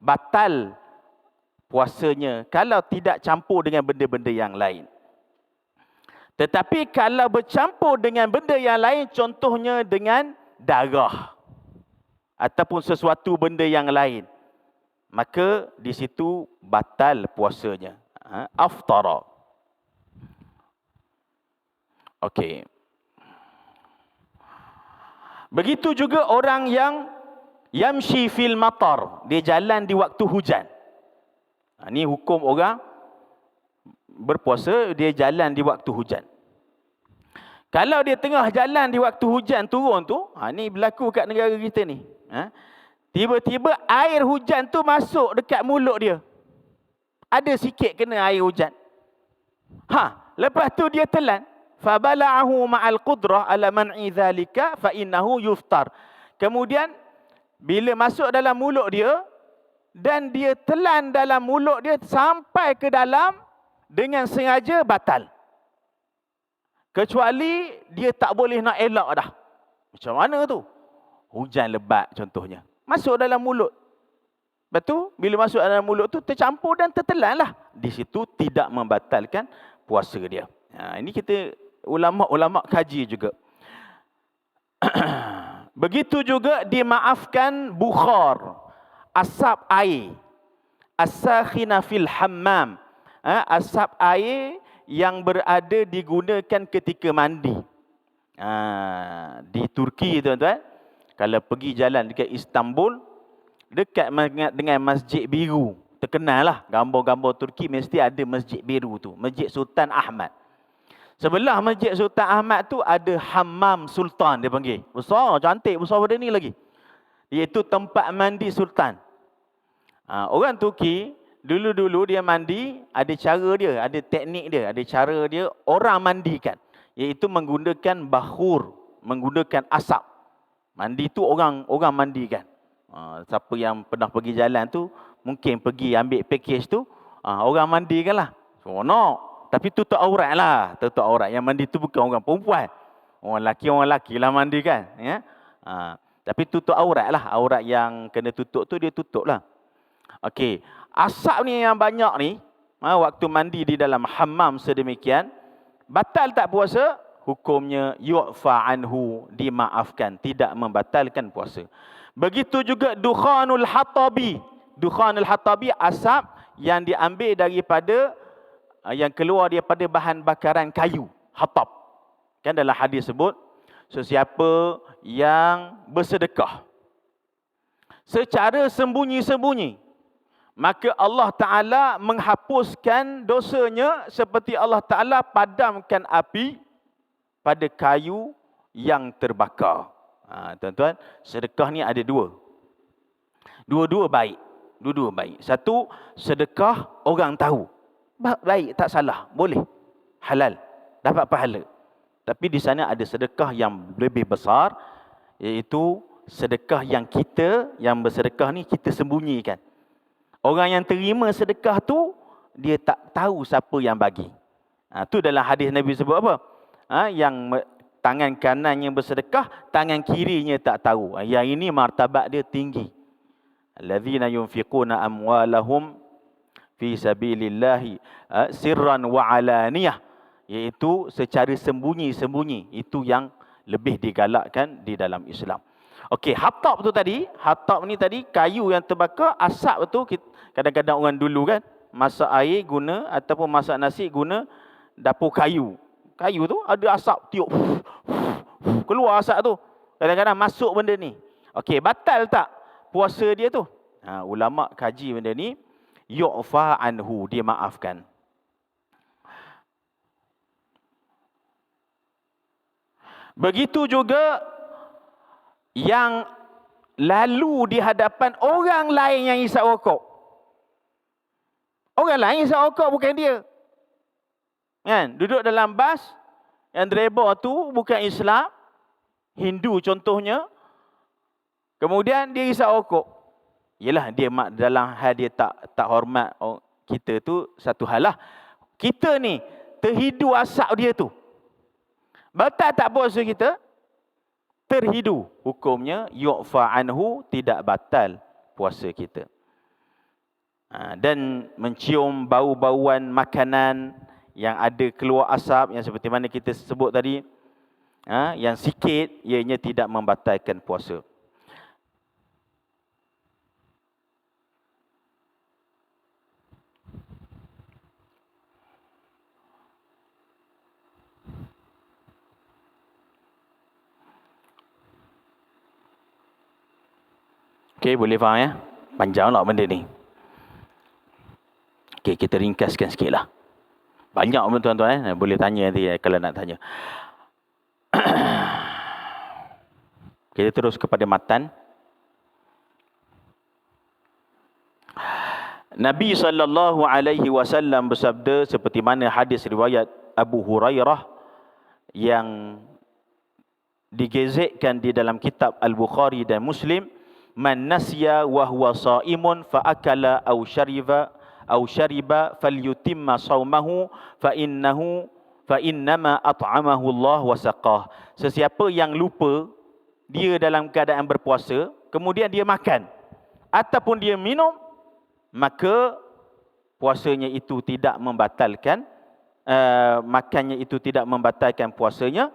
batal puasanya kalau tidak campur dengan benda-benda yang lain. Tetapi kalau bercampur dengan benda yang lain, contohnya dengan darah ataupun sesuatu benda yang lain, maka di situ batal puasanya. Aftara. Okey. Begitu juga orang yang yamshi fil matar, dia jalan di waktu hujan. Ini hukum orang berpuasa, dia jalan di waktu hujan. Kalau dia tengah jalan di waktu hujan turun tu, ni berlaku kat negara kita ni. Tiba-tiba air hujan tu masuk dekat mulut dia. Ada sikit kena air hujan. Lepas tu dia telan. Fabala'ahu ma'al qudrah ala man'i dhalika fa innahu yuftar. Kemudian bila masuk dalam mulut dia dan dia telan dalam mulut dia sampai ke dalam dengan sengaja, batal. Kecuali dia tak boleh nak elak dah. Macam mana tu? Hujan lebat contohnya. Masuk dalam mulut. Lepas tu, bila masuk dalam mulut tu, tercampur dan tertelan lah. Di situ tidak membatalkan puasa dia. Ini kita, ulama' kaji juga. Begitu juga dimaafkan bukhar, asap air. As-sakhina fil hammam. Asap air yang berada digunakan ketika mandi. Di Turki tuan-tuan, kalau pergi jalan dekat Istanbul, dekat dengan Masjid Biru, terkenal lah, gambar-gambar Turki mesti ada Masjid Biru tu, Masjid Sultan Ahmad. Sebelah Masjid Sultan Ahmad tu ada Hammam Sultan dia panggil. Besar, cantik, besar pada ni lagi. Iaitu tempat mandi Sultan. Orang Turki, dulu-dulu dia mandi, ada cara dia, ada teknik dia, ada cara dia orang mandikan. Iaitu menggunakan bahur, menggunakan asap. Mandi tu orang mandikan. Siapa yang pernah pergi jalan tu, mungkin pergi ambil package tu, orang mandikan lah. Seronok. Tapi tutup aurat lah. Tutup aurat. Yang mandi tu bukan orang perempuan. Orang lelaki lah mandi kan. Ya? Tapi tutup aurat lah. Aurat yang kena tutup tu, dia tutup lah. Okey. Asap ni yang banyak ni, waktu mandi di dalam hammam sedemikian, batal tak puasa? Hukumnya yu'fa anhu, dimaafkan, tidak membatalkan puasa. Begitu juga dukhanul hatabi. Dukhanul hatabi, asap yang diambil daripada, yang keluar daripada bahan bakaran kayu, hatab. Kan dalam hadis sebut, sesiapa yang bersedekah secara sembunyi-sembunyi, maka Allah Ta'ala menghapuskan dosanya seperti Allah Ta'ala padamkan api pada kayu yang terbakar. Tuan-tuan, sedekah ni ada dua. Dua-dua baik. Dua-dua baik. Satu, sedekah orang tahu. Baik, tak salah. Boleh. Halal. Dapat pahala. Tapi di sana ada sedekah yang lebih besar, iaitu sedekah yang kita, yang bersedekah ni kita sembunyikan. Orang yang terima sedekah tu, dia tak tahu siapa yang bagi. Tu dalam hadis Nabi sebut apa? Yang tangan kanannya bersedekah, tangan kirinya tak tahu. Yang ini martabat dia tinggi. Allazina yunfiquna amwalahum fi sabilillahi sirran wa alaniyah, iaitu secara sembunyi-sembunyi. Itu yang lebih digalakkan di dalam Islam. Okey, hatab tu tadi, hatab ni tadi kayu yang terbakar, asap tu kadang-kadang orang dulu kan masak air guna, ataupun masak nasi guna dapur kayu. Kayu tu ada asap tiup. Keluar asap tu. Kadang-kadang masuk benda ni. Okey, batal tak puasa dia tu? Ulama kaji benda ni, yu'fa anhu, dia maafkan. Begitu juga yang lalu di hadapan orang lain yang hisap rokok. Orang lain hisap rokok, bukan dia. Kan? Duduk dalam bas, yang driver tu bukan Islam, Hindu contohnya. Kemudian dia hisap rokok. Yelah, dia dalam hal dia tak hormat kita tu satu hal lah. Kita ni terhidu asap dia tu. Batal tak puasa kita? Terhidu. Hukumnya yu'fa anhu, tidak batal puasa kita. Dan mencium bau-bauan makanan yang ada keluar asap, yang seperti mana kita sebut tadi, yang sikit, ianya tidak membatalkan puasa. Okey, boleh faham ya? Panjang lah benda ni. Okey, kita ringkaskan sikit lah. Banyak pun tuan-tuan, boleh tanya nanti kalau nak tanya. Kita terus kepada matan. Nabi SAW bersabda seperti mana hadis riwayat Abu Hurairah yang digezetkan di dalam kitab Al-Bukhari dan Muslim, man nasya wa huwa shaimun fa akala aw syariba falyutimma saumahu fa innama at'amahu Allah wa saqah. Sesiapa yang lupa, dia dalam keadaan berpuasa, kemudian dia makan ataupun dia minum, maka puasanya itu tidak membatalkan, makannya itu tidak membatalkan puasanya,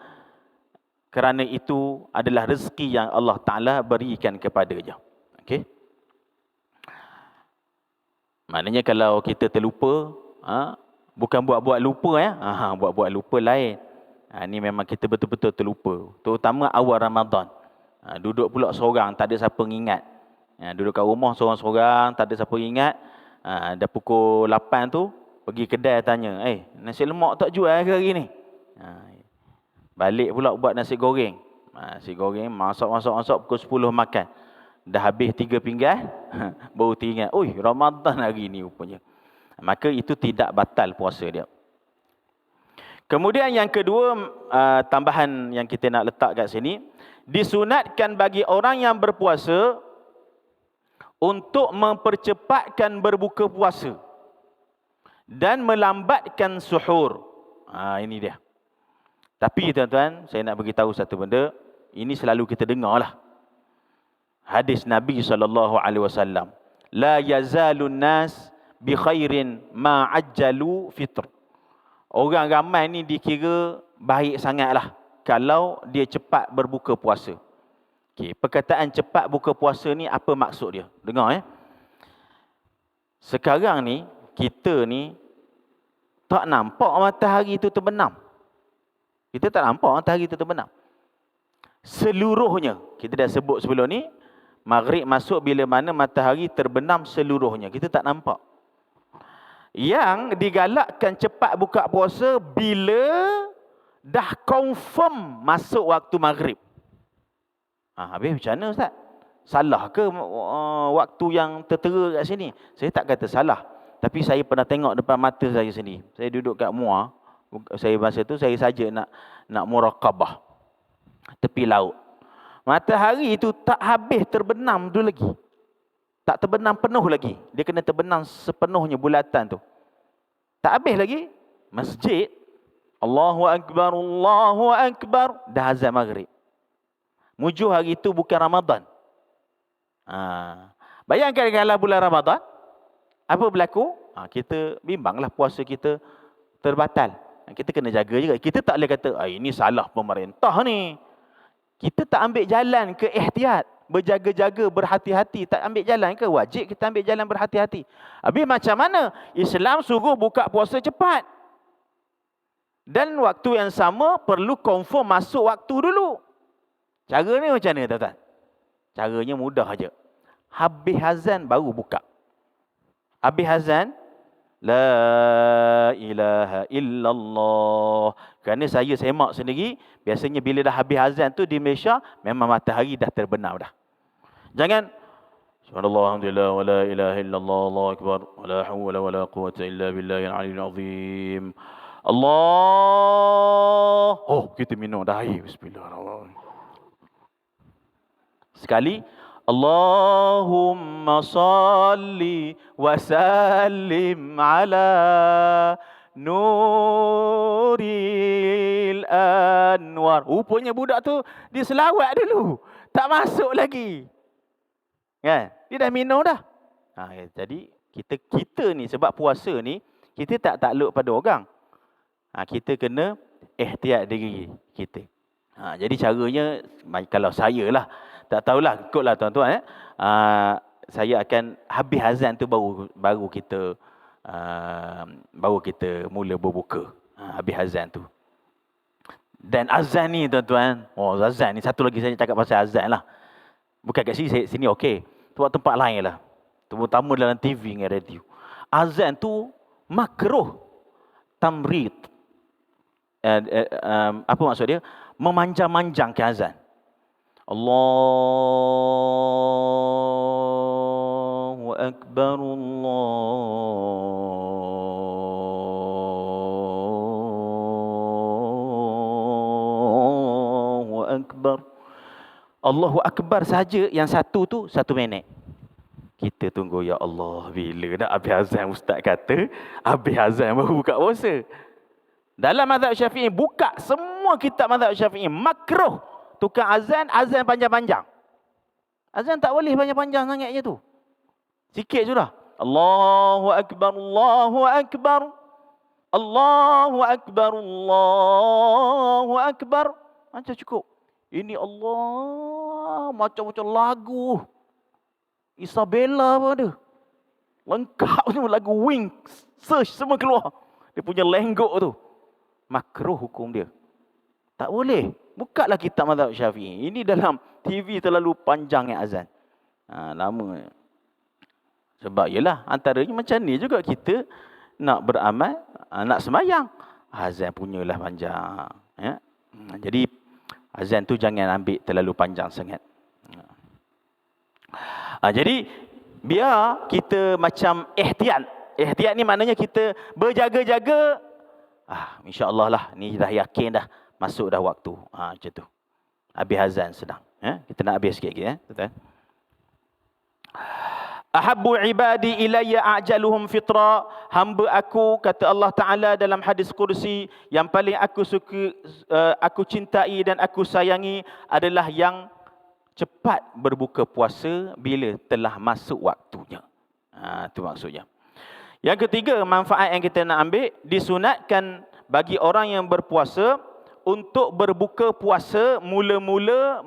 kerana itu adalah rezeki yang Allah Ta'ala berikan kepadanya. Okey. Maknanya kalau kita terlupa, bukan buat-buat lupa ya. Buat-buat lupa lain. Ni memang kita betul-betul terlupa. Terutama awal Ramadan. Duduk pula seorang, tak ada siapa ingat. Duduk kat rumah seorang-seorang, tak ada siapa ingat. Dah pukul 8 tu, pergi kedai tanya, nasi lemak tak jual ke hari ni? Balik pula buat nasi goreng. Nasi goreng, masak pukul 10 makan. Dah habis 3 pinggan, baru teringat, Ramadan hari ni rupanya. Maka itu tidak batal puasa dia. Kemudian yang kedua, tambahan yang kita nak letak kat sini, disunatkan bagi orang yang berpuasa untuk mempercepatkan berbuka puasa dan melambatkan suhur. Ini dia. Tapi tuan-tuan, saya nak beritahu satu benda, ini selalu kita dengar lah. Hadis Nabi SAW. La yazalun nas bi khairin ma ajjalu fitr. Orang ramai ni dikira baik sangatlah kalau dia cepat berbuka puasa. Okey, perkataan cepat buka puasa ni apa maksud dia? Dengar Sekarang ni kita ni tak nampak matahari itu terbenam. Kita tak nampak matahari itu terbenam. Seluruhnya, kita dah sebut sebelum ni, maghrib masuk bila mana matahari terbenam seluruhnya. Kita tak nampak. Yang digalakkan cepat buka puasa bila dah confirm masuk waktu maghrib. Habis macam mana Ustaz? Salah ke waktu yang tertera kat sini? Saya tak kata salah. Tapi saya pernah tengok depan mata saya sendiri. Saya duduk kat Muar. Masa tu saya saja nak muraqabah. Tepi laut. Matahari itu tak habis terbenam tu lagi. Tak terbenam penuh lagi. Dia kena terbenam sepenuhnya bulatan tu. Tak habis lagi. Masjid. Allahu Akbar, Allahu Akbar. Dah azan maghrib. Mujuh hari itu bukan Ramadan. Bayangkan kalau bulan Ramadan, apa berlaku? Kita bimbanglah puasa kita terbatal. Kita kena jaga juga. Kita tak boleh kata, ini salah pemerintah ni. Kita tak ambil jalan ke ihtiyat. Berjaga-jaga, berhati-hati. Tak ambil jalan ke? Wajib kita ambil jalan berhati-hati. Habis macam mana? Islam suruh buka puasa cepat. Dan waktu yang sama perlu confirm masuk waktu dulu. Cara ni macam mana tuan-tuan? Caranya mudah aja. Habis azan baru buka. Habis azan, la ilaha illallah. Kerana saya semak sendiri, biasanya bila dah habis azan tu di Malaysia, memang matahari dah terbenam dah. Jangan, subhanallah, alhamdulillah, wa la ilaha illallah, Allahu akbar, wa la hawla wa la quwwata illa billahil aliyyil azim. Allah. Kita minum dah air. Bismillahirrahmanirrahim. Sekali, Allahumma salli wa sallim ala nuril anwar. Rupanya budak tu dia selawat dulu. Tak masuk lagi. Kan? Dia dah minum dah. Jadi kita ni sebab puasa ni kita tak takluk pada orang. Kita kena ihtiyat diri kita. Jadi caranya kalau saya lah, tak tahulah, ikutlah tuan-tuan. Saya akan habis azan tu baru kita mula berbuka. Habis azan tu. Dan azan ni tuan-tuan, azan ni satu lagi saya cakap pasal azan lah. Bukan kat sini okey. Tempat lain lah. Terutama dalam TV dengan radio. Azan tu makruh tamrid. Apa maksud dia? Memanjang-manjangkan azan. Allahu Akbar, Allahu Akbar. Allahu Akbar saja yang satu tu 1 minit. Kita tunggu, ya Allah, bila nak habis azan? Ustaz kata habis azan baru buka puasa. Dalam mazhab Syafi'i, buka semua kitab mazhab Syafi'i, makruh tukar azan panjang-panjang. Azan tak boleh panjang-panjang sangatnya tu. Sikit je dah. Allahu Akbar, Allahu Akbar. Allahu Akbar, Allahu Akbar. Macam cukup. Ini Allah macam-macam lagu. Isabella pun ada. Lengkap tu, lagu Wing, Search semua keluar. Dia punya lenggok tu. Makruh hukum dia. Tak boleh. Bukalah kitab mazhab Syafi'i. Ini dalam TV terlalu panjang azan. Lama. Sebab yelah, antaranya macam ni juga kita nak beramal, nak semayang. Azan punyalah panjang. Ya? Jadi, azan tu jangan ambil terlalu panjang sangat. Jadi, biar kita macam ihtiyat. Ihtiyat ni maknanya kita berjaga-jaga. InsyaAllah lah, ni dah yakin dah. Masuk dah waktu. Macam tu. Habis azan sedang. Kita nak habis sikit lagi. Ahabbu ibadi ilayya a'jaluhum fitra. Hamba aku, kata Allah Ta'ala dalam hadis kursi, yang paling aku suka, aku cintai dan aku sayangi adalah yang cepat berbuka puasa bila telah masuk waktunya. Itu maksudnya. Yang ketiga, manfaat yang kita nak ambil, disunatkan bagi orang yang berpuasa untuk berbuka puasa mula-mula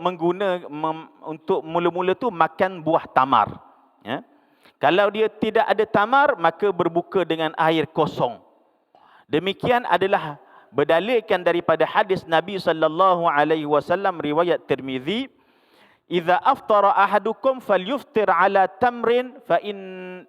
untuk mula-mula tu makan buah tamar. Ya. Kalau dia tidak ada tamar, maka berbuka dengan air kosong. Demikian adalah berdalilkan daripada hadis Nabi sallallahu alaihi wasallam riwayat Tirmizi, "Idza aftara ahadukum falyuftir ala tamrin fa in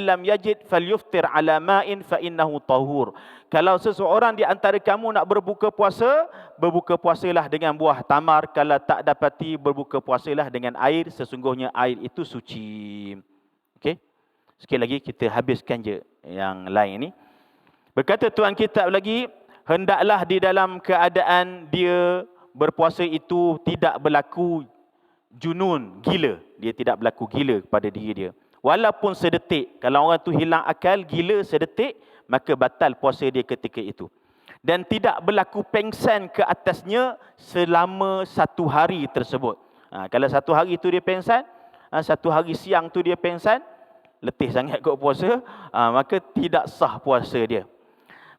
lam yajid falyuftir ala ma'in fa innahu tahur." Kalau seseorang di antara kamu nak berbuka puasa, berbuka puasalah dengan buah tamar. Kalau tak dapati, berbuka puasalah dengan air, sesungguhnya air itu suci. Okey. Sekali lagi kita habiskan je yang lain ni. Berkata tuan kitab lagi, hendaklah di dalam keadaan dia berpuasa itu tidak berlaku junun, gila. Dia tidak berlaku gila pada diri dia. Walaupun sedetik. Kalau orang tu hilang akal, gila sedetik, maka batal puasa dia ketika itu. Dan tidak berlaku pengsan ke atasnya selama 1 hari tersebut. Kalau 1 hari tu dia pengsan, 1 hari siang tu dia pengsan, letih sangat kot puasa, maka tidak sah puasa dia.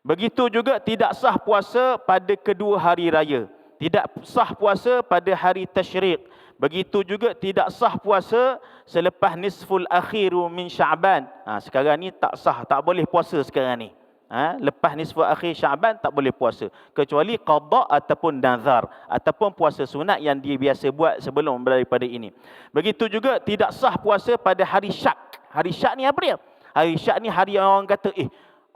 Begitu juga tidak sah puasa pada kedua hari raya. Tidak sah puasa pada hari tasyrik. Begitu juga tidak sah puasa selepas nisful akhiru min Sya'ban. Sekarang ni tak sah, tak boleh puasa sekarang ni. Lepas nisful akhir Sya'ban tak boleh puasa. Kecuali qada ataupun nazar. Ataupun puasa sunat yang dia biasa buat sebelum daripada ini. Begitu juga tidak sah puasa pada hari syak. Hari syak ni apa dia? Hari syak ni hari yang orang kata,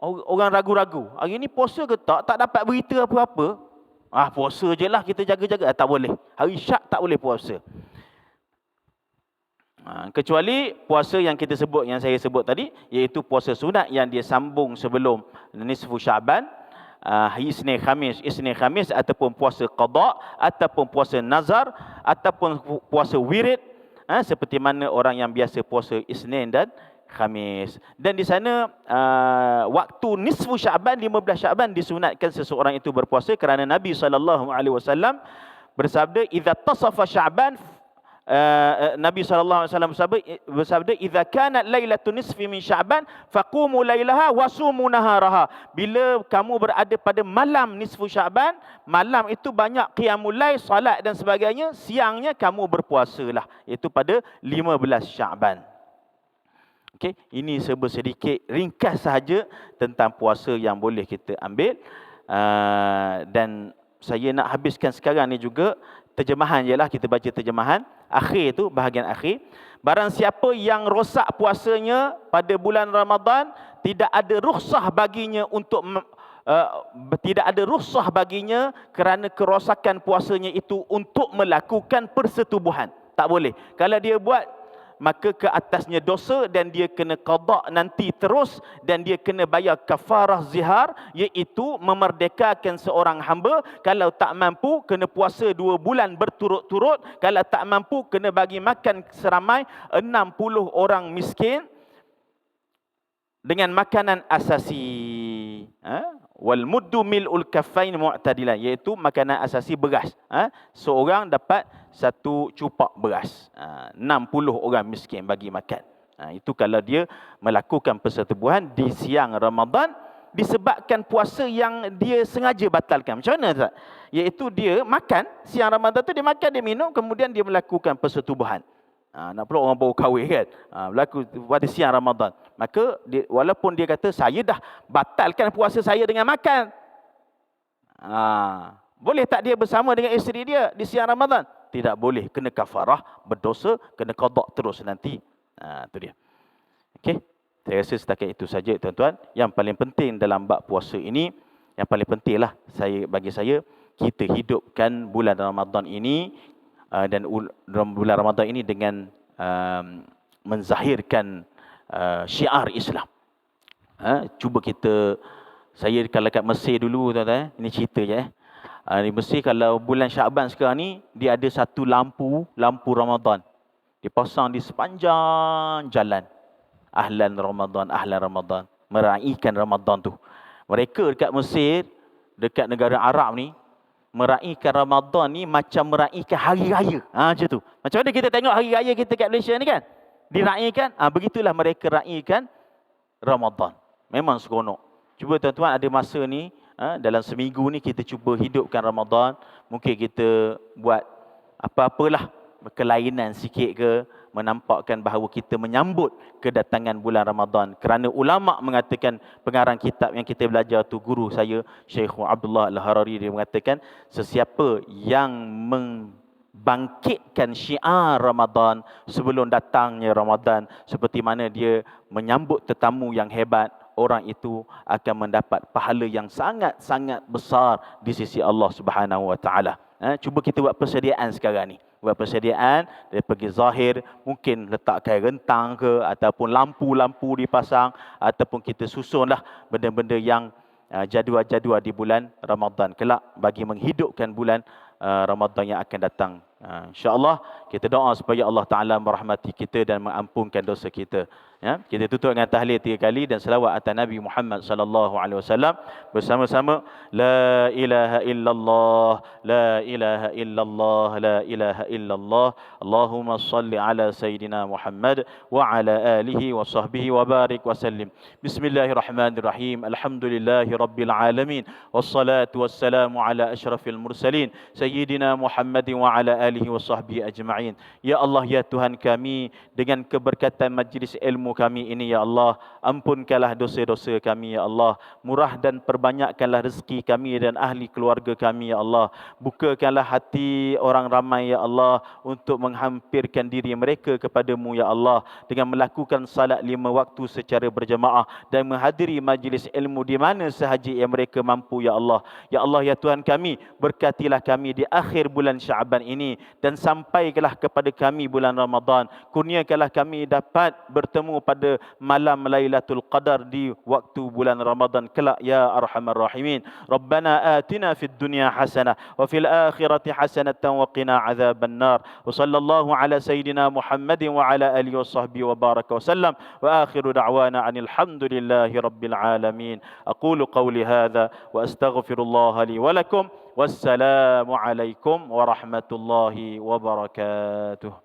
orang ragu-ragu. Hari ni puasa ke tak? Tak dapat berita apa-apa. Puasa je lah, kita jaga-jaga. Tak boleh. Hari syak tak boleh puasa. Kecuali puasa yang kita sebut, yang saya sebut tadi, iaitu puasa sunat yang dia sambung sebelum nisfu Sya'ban, Isnin Khamis, ataupun puasa qada, ataupun puasa nazar, ataupun puasa wirid, seperti mana orang yang biasa puasa Isnin dan Khamis. Dan di sana waktu nisfu Sya'ban, 15 Sya'ban, disunatkan seseorang itu berpuasa kerana Nabi SAW bersabda, "Idza tasafa Sya'ban," Nabi SAW bersabda, "Idza kanat lailatun nisfi min Sya'ban faqumu lailaha wasumu naharaha." Bila kamu berada pada malam nisfu Sya'ban, malam itu banyak qiyamul lail, salat dan sebagainya, siangnya kamu berpuasalah, iaitu pada 15 Sya'ban. Okey, ini sedikit ringkas sahaja tentang puasa yang boleh kita ambil. Dan saya nak habiskan sekarang ni juga terjemahan je lah, kita baca terjemahan akhir tu, bahagian akhir. Barang siapa yang rosak puasanya pada bulan Ramadan, tidak ada rukhsah baginya untuk tidak ada rukhsah baginya kerana kerosakan puasanya itu untuk melakukan persetubuhan. Tak boleh. Kalau dia buat, maka ke atasnya dosa dan dia kena qada nanti terus, dan dia kena bayar kafarah zihar, iaitu memerdekakan seorang hamba. Kalau tak mampu, kena puasa 2 bulan berturut-turut. Kalau tak mampu, kena bagi makan seramai 60 orang miskin dengan makanan asasi. Wal muddu mil'ul kaffain mu'tadilan, iaitu makanan asasi beras. Seorang dapat 1 cupak beras. 60 orang miskin bagi makan. Itu kalau dia melakukan persetubuhan di siang Ramadan disebabkan puasa yang dia sengaja batalkan. Macam mana, Ustaz? Iaitu dia makan, siang Ramadan tu dia makan, dia minum, kemudian dia melakukan persetubuhan. Nak pula orang baru kahwin kan, berlaku pada siang Ramadan. Maka dia, walaupun dia kata saya dah batalkan puasa saya dengan makan, boleh tak dia bersama dengan isteri dia di siang Ramadan? Tidak boleh, kena kafarah, berdosa, kena qada terus nanti. Itu dia. Okey, saya rasa setakat itu saja tuan-tuan. Yang paling penting dalam bab puasa ini, yang paling pentinglah bagi saya, kita hidupkan bulan Ramadan ini, dan bulan Ramadan ini dengan menzahirkan syiar Islam. Cuba kita, saya kalau kat Mesir dulu tuan-tuan, ini cerita je. Di Mesir kalau bulan Sya'ban sekarang ni, dia ada satu lampu Ramadan. Dipasang di sepanjang jalan. ahlan Ramadan, meraihkan Ramadan tu. Mereka dekat Mesir, dekat negara Arab ni, meraihkan Ramadan ni macam meraihkan hari raya. Macam tu. Macam mana kita tengok hari raya kita kat Malaysia ni kan? Diraihkan, begitulah mereka raihkan Ramadan. Memang seronok. Cuba tuan-tuan ada masa ni, dalam seminggu ni kita cuba hidupkan Ramadan. Mungkin kita buat apa-apalah kelainan sikit ke, menampakkan bahawa kita menyambut kedatangan bulan Ramadan. Kerana ulama' mengatakan, pengarang kitab yang kita belajar tu, guru saya Syekh Abdullah Al-Harari, dia mengatakan sesiapa yang bangkitkan syiar Ramadan sebelum datangnya Ramadan, seperti mana dia menyambut tetamu yang hebat, orang itu akan mendapat pahala yang sangat-sangat besar di sisi Allah Subhanahu Wa Taala. Cuba kita buat persediaan sekarang ni. Buat persediaan dari pergi zahir, mungkin letakkan rentang ke, ataupun lampu-lampu dipasang, ataupun kita susunlah benda-benda yang jadual-jadual di bulan Ramadan kelak bagi menghidupkan bulan Ramadan yang akan datang. InsyaAllah kita doa supaya Allah Ta'ala merahmati kita dan mengampunkan dosa kita. Ya, kita tutup dengan tahlil 3 kali dan selawat atas Nabi Muhammad sallallahu alaihi wasallam bersama-sama. La ilaha illallah, la ilaha illallah, la ilaha illallah. Allahumma salli ala sayyidina Muhammad wa ala alihi wa sahbihi wa barik wa sallim. Bismillahirrahmanirrahim. Alhamdulillahi rabbil alamin. Wassalatu wassalamu ala asyrafil mursalin sayyidina Muhammadin wa ala alihi wa sahbihi ajma'in. Ya Allah, ya Tuhan kami, dengan keberkatan majlis ilmu kami ini, ya Allah, ampunkanlah dosa-dosa kami, ya Allah. Murah dan perbanyakkanlah rezeki kami dan ahli keluarga kami, ya Allah. Bukakanlah hati orang ramai, ya Allah, untuk menghampirkan diri mereka kepadamu, ya Allah, dengan melakukan salat 5 waktu secara berjamaah dan menghadiri majlis ilmu di mana sahaja yang mereka mampu, ya Allah. Ya Allah, ya Tuhan kami, berkatilah kami di akhir bulan Syaban ini dan sampaikanlah kepada kami bulan Ramadan. Kurniakanlah kami dapat bertemu pada malam Lailatul Qadar di waktu bulan Ramadan kelak, ya arhamar rahimin. Rabbana atina fid dunya hasanah wa fil akhirati hasanatan wa qina adzaban nar. Wa sallallahu ala sayyidina Muhammadin wa ala alihi wa sahbihi wa baraka wa sallam. Wa akhiru da'wana anil hamdulillahi rabbil alamin. Aqulu qawli hadha wa astaghfirullah li wa lakum. Wassalamu alaikum warahmatullahi wabarakatuh.